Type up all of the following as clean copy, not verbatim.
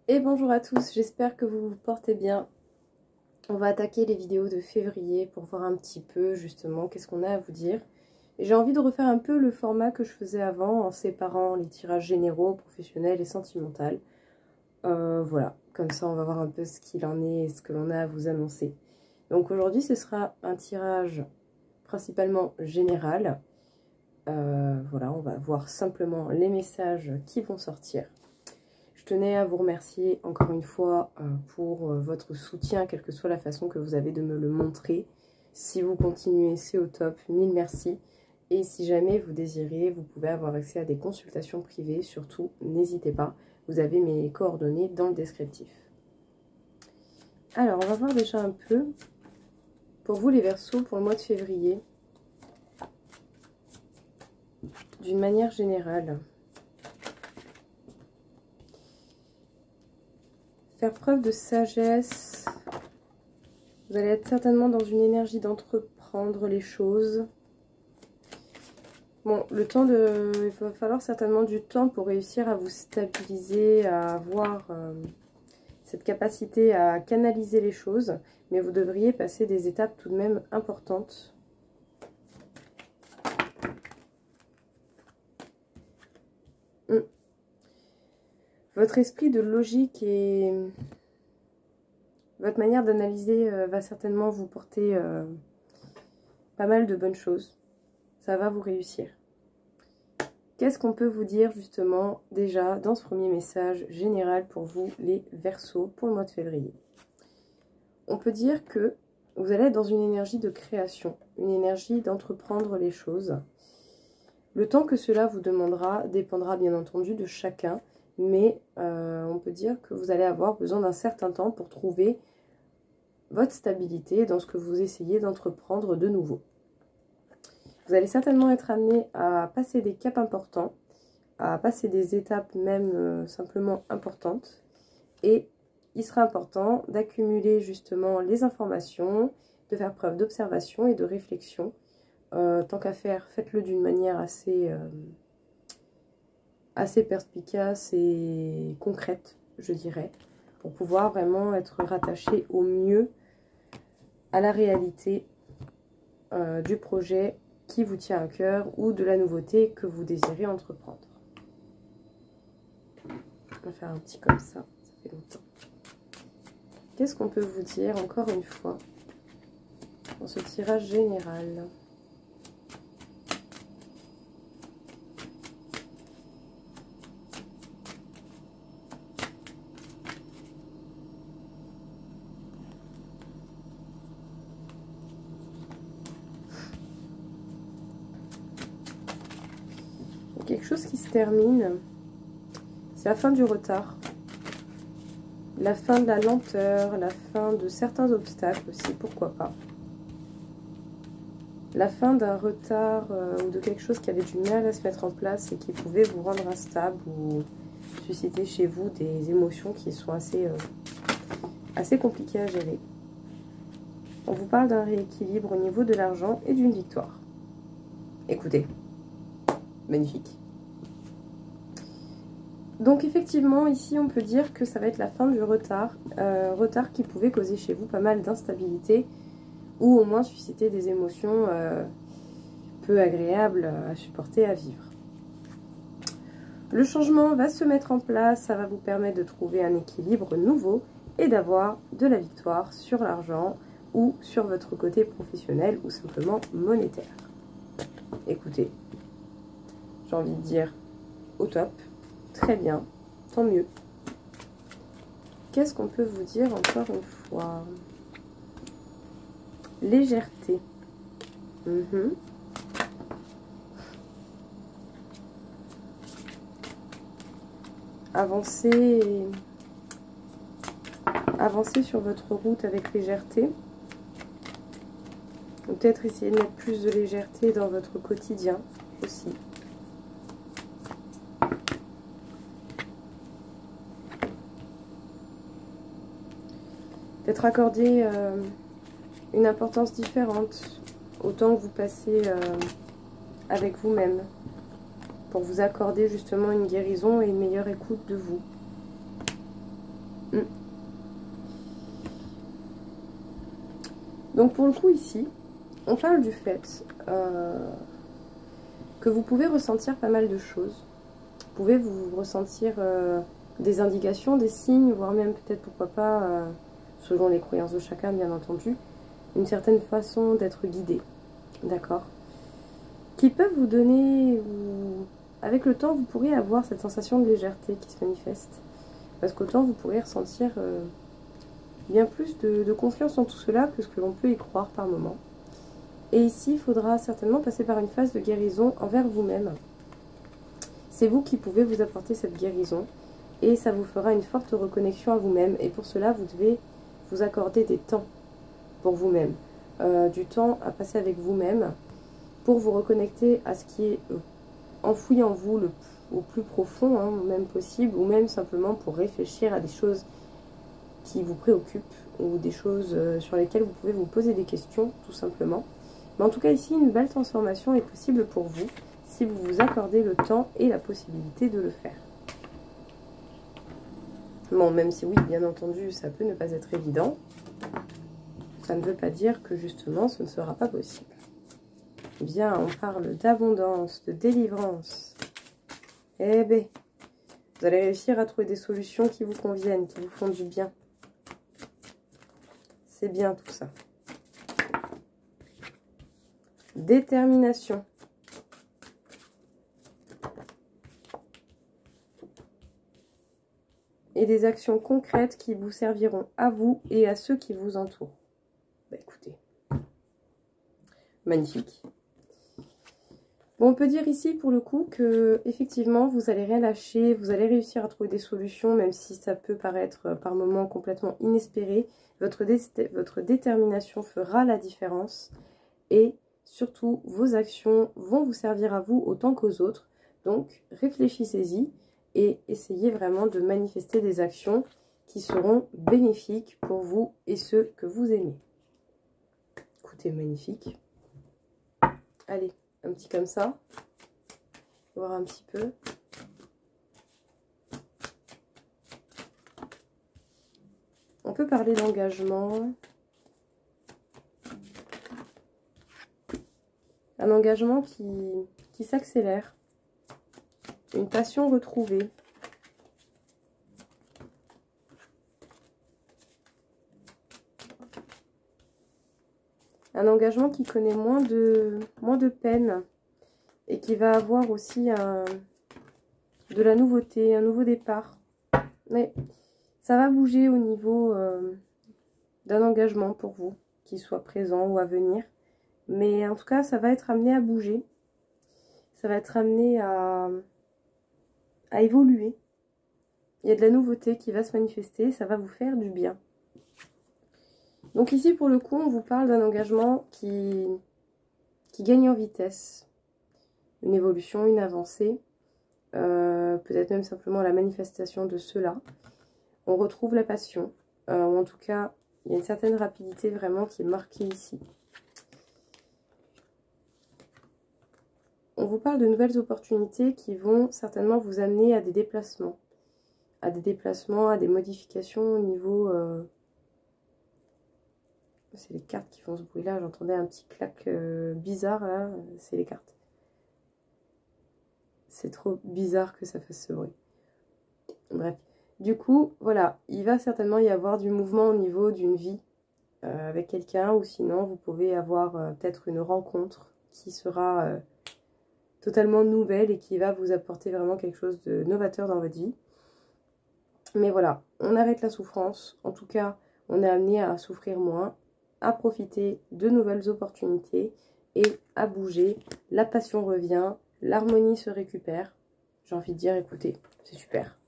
Et bonjour à tous, j'espère que vous vous portez bien. On va attaquer les vidéos de février pour voir un petit peu justement qu'est-ce qu'on a à vous dire. J'ai envie de refaire un peu le format que je faisais avant en séparant les tirages généraux, professionnels et sentimentaux. Voilà, comme ça on va voir un peu ce qu'il en est et ce que l'on a à vous annoncer. Donc aujourd'hui ce sera un tirage principalement général. Voilà, on va voir simplement les messages qui vont sortir. Je tenais à vous remercier encore une fois pour votre soutien, quelle que soit la façon que vous avez de me le montrer. Si vous continuez, c'est au top, mille merci. Et si jamais vous désirez, vous pouvez avoir accès à des consultations privées. Surtout, n'hésitez pas, vous avez mes coordonnées dans le descriptif. Alors, on va voir déjà un peu, pour vous les Verseaux, pour le mois de février, d'une manière générale. Faire preuve de sagesse. Vous allez être certainement dans une énergie d'entreprendre les choses. Bon, il va falloir certainement du temps pour réussir à vous stabiliser, à avoir cette capacité à canaliser les choses. Mais vous devriez passer des étapes tout de même importantes. Votre esprit de logique et votre manière d'analyser va certainement vous porter pas mal de bonnes choses. Ça va vous réussir. Qu'est-ce qu'on peut vous dire justement déjà dans ce premier message général pour vous les Verseaux pour le mois de février? On peut dire que vous allez être dans une énergie de création, une énergie d'entreprendre les choses. Le temps que cela vous demandera dépendra bien entendu de chacun. Mais on peut dire que vous allez avoir besoin d'un certain temps pour trouver votre stabilité dans ce que vous essayez d'entreprendre de nouveau. Vous allez certainement être amené à passer des caps importants, à passer des étapes même simplement importantes. Et il sera important d'accumuler justement les informations, de faire preuve d'observation et de réflexion. Tant qu'à faire, faites-le d'une manière assez perspicace et concrète, je dirais, pour pouvoir vraiment être rattaché au mieux à la réalité du projet qui vous tient à cœur ou de la nouveauté que vous désirez entreprendre. On va faire un petit comme ça fait longtemps. Qu'est-ce qu'on peut vous dire encore une fois dans ce tirage général ? Quelque chose qui se termine, c'est la fin du retard, la fin de la lenteur, la fin de certains obstacles aussi, pourquoi pas. La fin d'un retard ou de quelque chose qui avait du mal à se mettre en place et qui pouvait vous rendre instable ou susciter chez vous des émotions qui sont assez compliquées à gérer. On vous parle d'un rééquilibre au niveau de l'argent et d'une victoire. Écoutez. Magnifique. Donc effectivement, ici, on peut dire que ça va être la fin du retard. Retard qui pouvait causer chez vous pas mal d'instabilité ou au moins susciter des émotions peu agréables à supporter, à vivre. Le changement va se mettre en place, ça va vous permettre de trouver un équilibre nouveau et d'avoir de la victoire sur l'argent ou sur votre côté professionnel ou simplement monétaire. Écoutez. J'ai envie de dire au top, très bien, tant mieux. Qu'est-ce qu'on peut vous dire encore une fois? Légèreté. Avancez sur votre route avec légèreté. Peut-être essayer de mettre plus de légèreté dans votre quotidien aussi. Peut-être accorder une importance différente au temps que vous passez avec vous-même pour vous accorder justement une guérison et une meilleure écoute de vous. Donc pour le coup ici, on parle du fait que vous pouvez ressentir pas mal de choses. Vous pouvez vous ressentir des indications, des signes, voire même peut-être pourquoi pas, selon les croyances de chacun bien entendu, une certaine façon d'être guidé, d'accord, qui peuvent vous donner, ou avec le temps vous pourrez avoir cette sensation de légèreté qui se manifeste, parce qu'autant vous pourrez ressentir bien plus de confiance en tout cela que ce que l'on peut y croire par moment. Et ici, il faudra certainement passer par une phase de guérison envers vous-même. C'est vous qui pouvez vous apporter cette guérison et ça vous fera une forte reconnexion à vous-même. Et pour cela, vous devez vous accorder des temps pour vous-même, du temps à passer avec vous-même pour vous reconnecter à ce qui est enfoui en vous au plus profond, hein, même possible, ou même simplement pour réfléchir à des choses qui vous préoccupent ou des choses sur lesquelles vous pouvez vous poser des questions, tout simplement. Mais en tout cas, ici, une belle transformation est possible pour vous si vous vous accordez le temps et la possibilité de le faire. Bon, même si oui, bien entendu, ça peut ne pas être évident, ça ne veut pas dire que justement, ce ne sera pas possible. Bien, on parle d'abondance, de délivrance. Eh bien, vous allez réussir à trouver des solutions qui vous conviennent, qui vous font du bien. C'est bien tout ça. Détermination. Et des actions concrètes qui vous serviront à vous et à ceux qui vous entourent. Bah écoutez, magnifique. Bon, on peut dire ici pour le coup que effectivement vous allez rien lâcher, vous allez réussir à trouver des solutions, même si ça peut paraître par moments complètement inespéré. Votre détermination fera la différence et surtout vos actions vont vous servir à vous autant qu'aux autres. Donc réfléchissez-y et essayez vraiment de manifester des actions qui seront bénéfiques pour vous et ceux que vous aimez. Écoutez, magnifique. Allez, un petit comme ça. Voir un petit peu. On peut parler d'engagement. Un engagement qui s'accélère. Une passion retrouvée. Un engagement qui connaît moins de peine et qui va avoir aussi de la nouveauté, un nouveau départ. Mais ça va bouger au niveau d'un engagement pour vous, qu'il soit présent ou à venir. Mais en tout cas, ça va être amené à bouger. Ça va être amené à évoluer. Il y a de la nouveauté qui va se manifester, ça va vous faire du bien. Donc ici, pour le coup, on vous parle d'un engagement qui gagne en vitesse. Une évolution, une avancée. Peut-être même simplement la manifestation de cela. On retrouve la passion. Ou en tout cas, il y a une certaine rapidité vraiment qui est marquée ici. On vous parle de nouvelles opportunités qui vont certainement vous amener à des déplacements. À des modifications au niveau... C'est les cartes qui font ce bruit-là. J'entendais un petit clac bizarre, là. C'est les cartes. C'est trop bizarre que ça fasse ce bruit. Bref. Du coup, voilà. Il va certainement y avoir du mouvement au niveau d'une vie avec quelqu'un. Ou sinon, vous pouvez avoir peut-être une rencontre qui sera totalement nouvelle et qui va vous apporter vraiment quelque chose de novateur dans votre vie. Mais voilà, on arrête la souffrance. En tout cas, on est amené à souffrir moins, à profiter de nouvelles opportunités et à bouger. La passion revient, l'harmonie se récupère. J'ai envie de dire, écoutez, c'est super.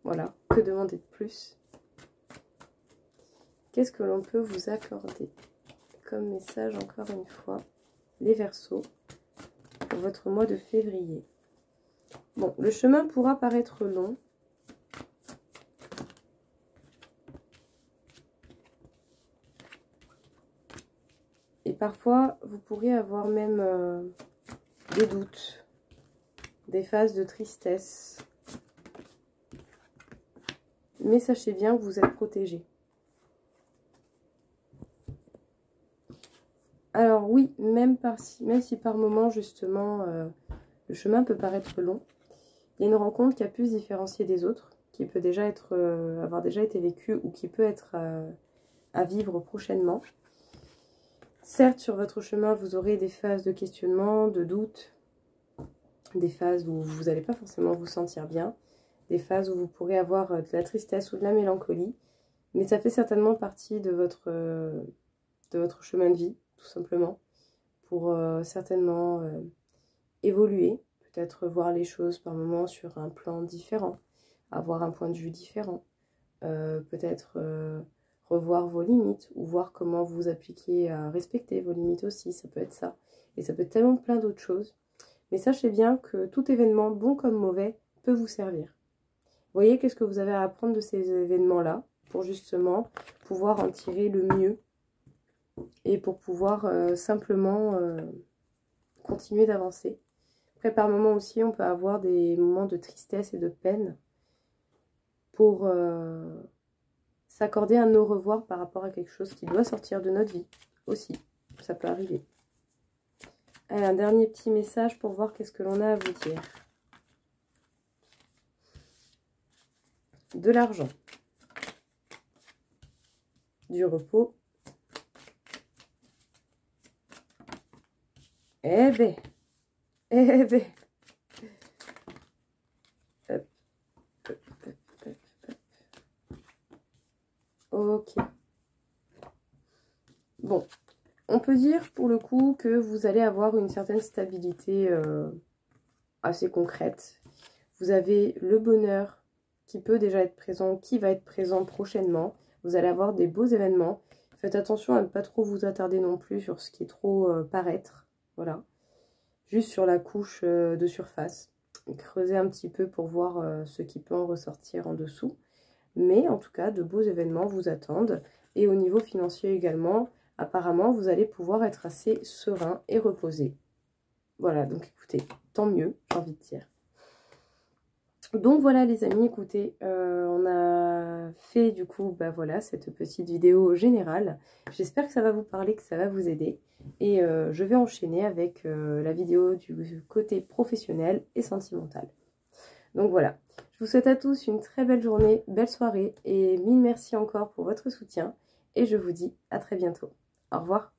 Voilà, que demander de plus? Qu'est-ce que l'on peut vous accorder comme message encore une fois? Les Verseaux, pour votre mois de février. Bon, le chemin pourra paraître long. Et parfois, vous pourrez avoir même des doutes, des phases de tristesse. mais sachez bien que vous êtes protégé. Alors oui, même si par moment, justement, le chemin peut paraître long, il y a une rencontre qui a pu se différencier des autres, qui peut déjà être, avoir déjà été vécue ou qui peut être à vivre prochainement. Certes, sur votre chemin, vous aurez des phases de questionnement, de doute, des phases où vous n'allez pas forcément vous sentir bien, des phases où vous pourrez avoir de la tristesse ou de la mélancolie, mais ça fait certainement partie de votre chemin de vie, tout simplement, pour certainement évoluer, peut-être voir les choses par moments sur un plan différent, avoir un point de vue différent, peut-être revoir vos limites ou voir comment vous appliquez à respecter vos limites aussi, ça peut être ça. Et ça peut être tellement plein d'autres choses. Mais sachez bien que tout événement, bon comme mauvais, peut vous servir. Voyez qu'est-ce que vous avez à apprendre de ces événements-là pour justement pouvoir en tirer le mieux et pour pouvoir simplement continuer d'avancer. Après, par moments aussi, on peut avoir des moments de tristesse et de peine pour s'accorder un au revoir par rapport à quelque chose qui doit sortir de notre vie aussi. Ça peut arriver. Allez, un dernier petit message pour voir qu'est-ce que l'on a à vous dire. De l'argent. Du repos. Eh ben. Eh ben. Hop, hop, hop, hop, hop. Ok. Bon. On peut dire pour le coup que vous allez avoir une certaine stabilité assez concrète. Vous avez le bonheur qui peut déjà être présent, qui va être présent prochainement. Vous allez avoir des beaux événements. Faites attention à ne pas trop vous attarder non plus sur ce qui est trop paraître. Voilà. Juste sur la couche de surface. Creusez un petit peu pour voir ce qui peut en ressortir en dessous. Mais en tout cas, de beaux événements vous attendent. Et au niveau financier également, apparemment, vous allez pouvoir être assez serein et reposé. Voilà, donc écoutez, tant mieux, j'ai envie de dire. Donc voilà les amis, écoutez, on a fait du coup, bah voilà, cette petite vidéo générale. J'espère que ça va vous parler, que ça va vous aider. Et je vais enchaîner avec la vidéo du côté professionnel et sentimental. Donc voilà, je vous souhaite à tous une très belle journée, belle soirée et mille merci encore pour votre soutien. Et je vous dis à très bientôt. Au revoir.